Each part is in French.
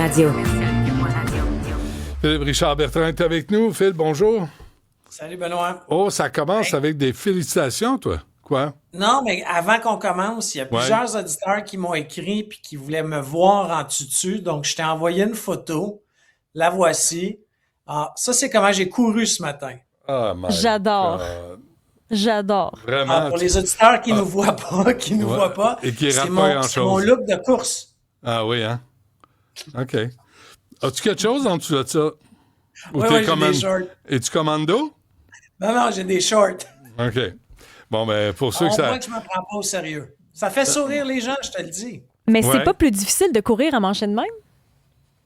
Radio. Philippe Richard Bertrand est avec nous. Phil, bonjour. Salut Benoît. Oh, ça commence avec des félicitations, toi. Quoi? Non, mais avant qu'on commence, il y a plusieurs auditeurs qui m'ont écrit puis qui voulaient me voir en tutu. Donc, je t'ai envoyé une photo. La voici. Ah, ça, c'est comment j'ai couru ce matin. Oh my J'adore. God. J'adore. Vraiment. Pour les auditeurs qui ne nous voient pas, Et qui c'est ratent pas grand-chose. c'est mon look de course. Ah oui, hein? OK. As-tu quelque chose en dessous de ça? Ou Oui, j'ai des shorts. Es-tu commando? Non, j'ai des shorts. OK. Bon, ben, pour ceux On que ça... voit que je me prends pas au sérieux. Ça fait sourire les gens, je te le dis. Mais Ouais. c'est pas plus difficile de courir à mancher de même?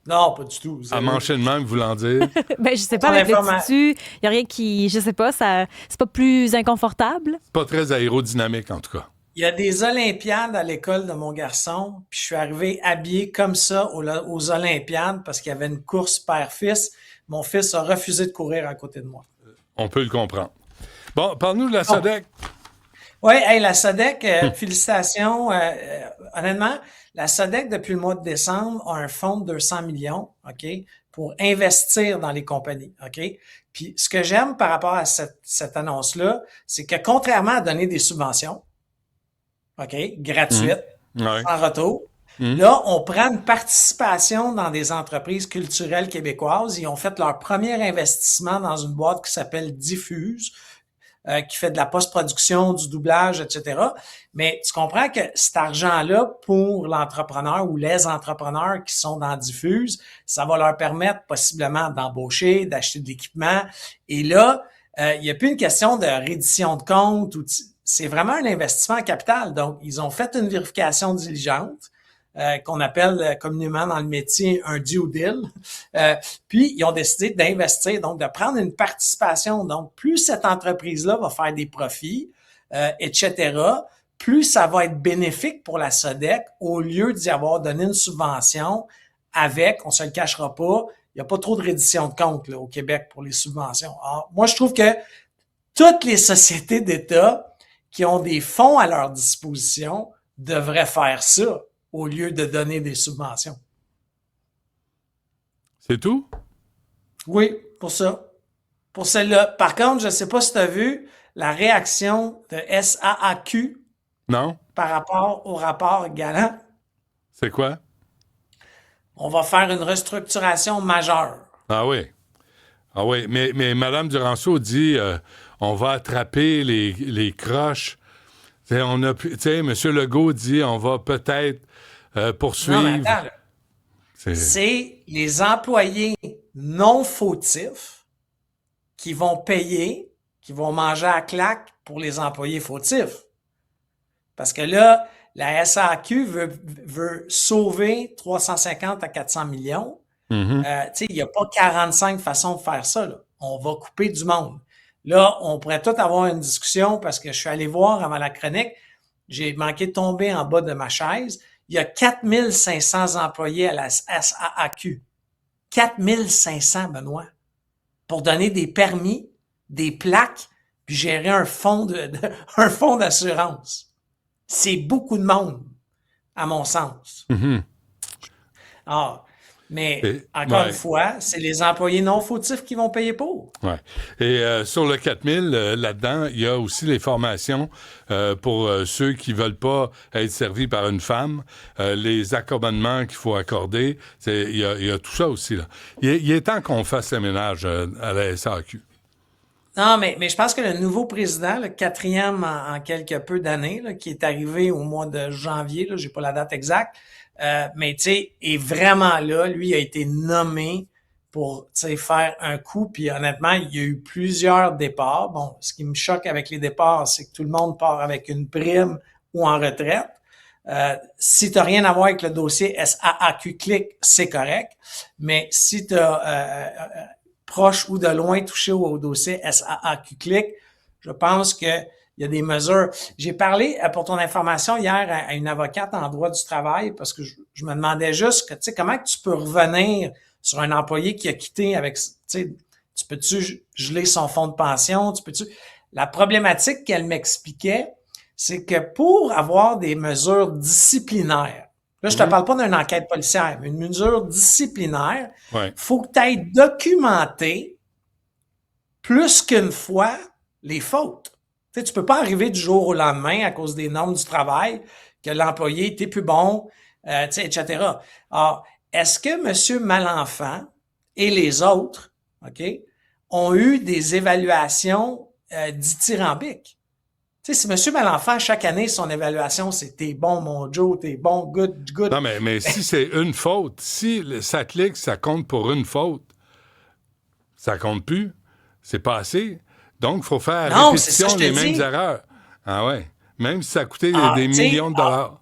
Non, pas du tout. À mancher de même, voulant dire... Ben, je sais pas, Pour avec le l'informa- tutu, il y a rien qui... Je sais pas, ça, c'est pas plus inconfortable? pas très aérodynamique, en tout cas. Il y a des Olympiades à l'école de mon garçon, puis je suis arrivé habillé comme ça aux Olympiades parce qu'il y avait une course père-fils. Mon fils a refusé de courir à côté de moi. On peut le comprendre. Bon, parle-nous de la SODEC. Oui, hey, la SODEC, félicitations. Honnêtement, la SODEC, depuis le mois de décembre, a un fonds de 200 millions, OK, pour investir dans les compagnies, OK? Puis ce que j'aime par rapport à cette annonce-là, c'est que contrairement à donner des subventions, OK, gratuites, Ouais. en retour. Là, on prend une participation dans des entreprises culturelles québécoises. Ils ont fait leur premier investissement dans une boîte qui s'appelle Diffuse, qui fait de la post-production, du doublage, etc. Mais tu comprends que cet argent-là, pour l'entrepreneur ou les entrepreneurs qui sont dans Diffuse, ça va leur permettre possiblement d'embaucher, d'acheter de l'équipement. Et là, il n'y a plus une question de reddition de compte. C'est vraiment un investissement en capital. Donc, ils ont fait une vérification diligente qu'on appelle communément dans le métier un due deal. Puis, ils ont décidé d'investir, donc de prendre une participation. Donc, plus cette entreprise-là va faire des profits, etc., plus ça va être bénéfique pour la SODEC au lieu d'y avoir donné une subvention avec, on se le cachera pas, il n'y a pas trop de reddition de compte là, au Québec pour les subventions. Alors, moi, je trouve que toutes les sociétés d'État qui ont des fonds à leur disposition devraient faire ça au lieu de donner des subventions. C'est tout? Oui, pour ça. Pour celle-là. Par contre, je ne sais pas si tu as vu la réaction de SAAQ Non? par rapport au rapport Galland. C'est quoi? On va faire une restructuration majeure. Ah oui. Ah oui, mais Mme Duranceau dit on va attraper les croches. T'sais, M. Legault dit on va peut-être poursuivre. Non, mais attends. C'est les employés non fautifs qui vont payer, qui vont manger à claque pour les employés fautifs. Parce que là, la SAQ veut sauver 350 à 400 millions. Il n'y a pas 45 façons de faire ça. Là. On va couper du monde. Là, on pourrait tout avoir une discussion parce que je suis allé voir avant la chronique. J'ai manqué de tomber en bas de ma chaise. Il y a 4500 employés à la SAAQ. 4500, Benoît. Pour donner des permis, des plaques, puis gérer un fonds un fonds d'assurance. C'est beaucoup de monde, à mon sens. Ah, mais encore une fois, c'est les employés non fautifs qui vont payer pour. Ouais. Et sur le 4000, là-dedans, il y a aussi les formations pour ceux qui veulent pas être servis par une femme, les accommodements qu'il faut accorder. Il y a tout ça aussi. Là. Il est temps qu'on fasse le ménage à la SAQ. Non, mais je pense que le nouveau président, le quatrième en quelque peu d'années, là, qui est arrivé au mois de janvier, là, j'ai pas la date exacte, mais tu sais, est vraiment là. Lui a été nommé pour, tu sais, faire un coup. Puis honnêtement, il y a eu plusieurs départs. Bon, ce qui me choque avec les départs, c'est que tout le monde part avec une prime ou en retraite. Si tu n'as rien à voir avec le dossier SAAQ Click, c'est correct. Mais si tu as proche ou de loin touché au dossier SAAQ Click, je pense que il y a des mesures. J'ai parlé, pour ton information, hier à une avocate en droit du travail parce que je me demandais juste que, tu sais, comment tu peux revenir sur un employé qui a quitté avec, tu sais, tu peux-tu geler son fonds de pension, La problématique qu'elle m'expliquait, c'est que pour avoir des mesures disciplinaires, Là, je te parle pas d'une enquête policière, mais une mesure disciplinaire. Ouais. Faut que tu aies documenté plus qu'une fois les fautes. Tu sais, tu peux pas arriver du jour au lendemain à cause des normes du travail que l'employé était plus bon, tu sais, etc. Alors, est-ce que M. Malenfant et les autres, OK, ont eu des évaluations dithyrambiques? Tu sais, si M. Malenfant, chaque année, son évaluation, c'est « t'es bon, mon Joe, t'es bon, good, good ». Non, mais si c'est une faute, si ça clique, ça compte pour une faute, ça compte plus. C'est pas assez. Donc, il faut faire à répétition les mêmes erreurs. Ah ouais. Même si ça a coûté des millions de dollars.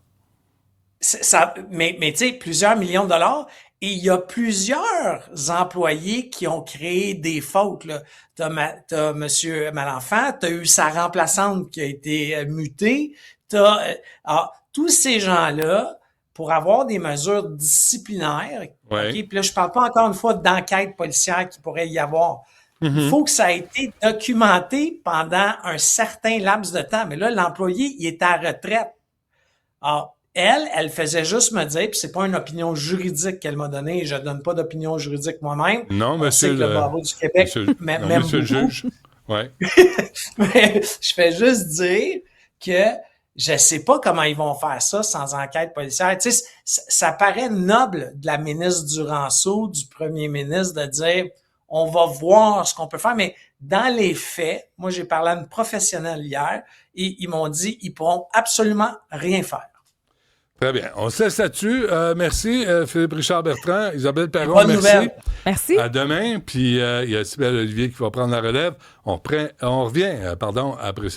Mais tu sais, plusieurs millions de dollars. Et il y a plusieurs employés qui ont créé des fautes, là. T'as M. Malenfant, t'as eu sa remplaçante qui a été mutée. Alors, tous ces gens-là, pour avoir des mesures disciplinaires, okay, puis là, je parle pas encore une fois d'enquête policière qu'il pourrait y avoir. Il faut que ça ait été documenté pendant un certain laps de temps. Mais là, l'employé, il est à retraite. Alors, elle faisait juste me dire, puis c'est pas une opinion juridique qu'elle m'a donnée, je donne pas d'opinion juridique moi-même. Non, monsieur le barreau du Québec, monsieur le juge. Ouais. Mais je fais juste dire que je sais pas comment ils vont faire ça sans enquête policière. Tu sais, ça paraît noble de la ministre Duranceau, du premier ministre, de dire on va voir ce qu'on peut faire, mais dans les faits, moi j'ai parlé à une professionnelle hier et ils m'ont dit ils pourront absolument rien faire. Très bien. On se laisse là-dessus. Merci, Philippe Richard Bertrand, Isabelle Perron, bonne merci. Nouvelle. Merci. À demain. Puis il y a Sybelle Olivier qui va prendre la relève. On revient, après ça.